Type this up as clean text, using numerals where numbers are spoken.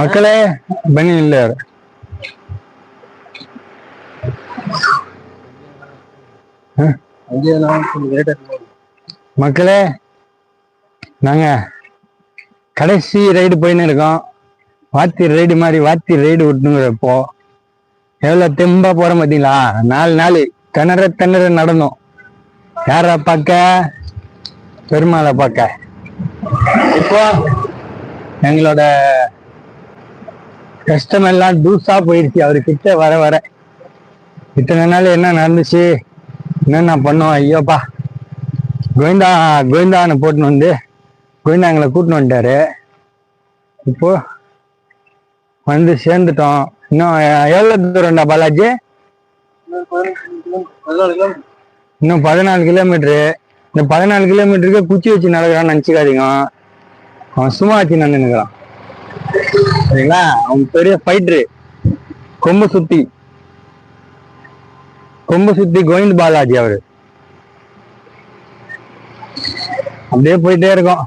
மக்களே பனி இல்ல மக்களே, நாங்க கடைசி ரைடு போயின்னு இருக்கோம். வாத்தி ரைடு மாதிரி வாத்தி ரைடு விட்டுங்கிறப்போ எவ்வளவு தெம்பா போறோம் பாத்தீங்களா? 4 நாள் திணற நடந்தோம். யார பார்க்க? பெருமாளை பார்க்க. இப்போ எங்களோட கஷ்டம் எல்லாம் தூசா போயிடுச்சு. அவர்கிட்ட வர வர இத்தனை நாள் என்ன நடந்துச்சு, என்னென்ன பண்ணோம், ஐயோப்பா. கோவிந்தானை போட்டுன்னு வந்து கோவிந்தா எங்களை கூட்டின்னு வந்துட்டாரு. இப்போ வந்து சேர்ந்துட்டோம். இன்னும் எவ்வளவு தூரம்டா பாலாஜி? இன்னும் 14 கிலோமீட்டரு. இந்த 14 கிலோமீட்டருக்கு குச்சி வச்சு நடக்கிறான்னு நினைச்சுக்காதீங்க. அவன் சும்மா வச்சு நின்னுக்கிறான், சரிங்களா? அவன் பெரிய ஃபைட்ரு. கொம்பு சுத்தி கோவிந்த் பாலாஜி அவரு. அப்படியே போயிட்டே இருக்கோம்.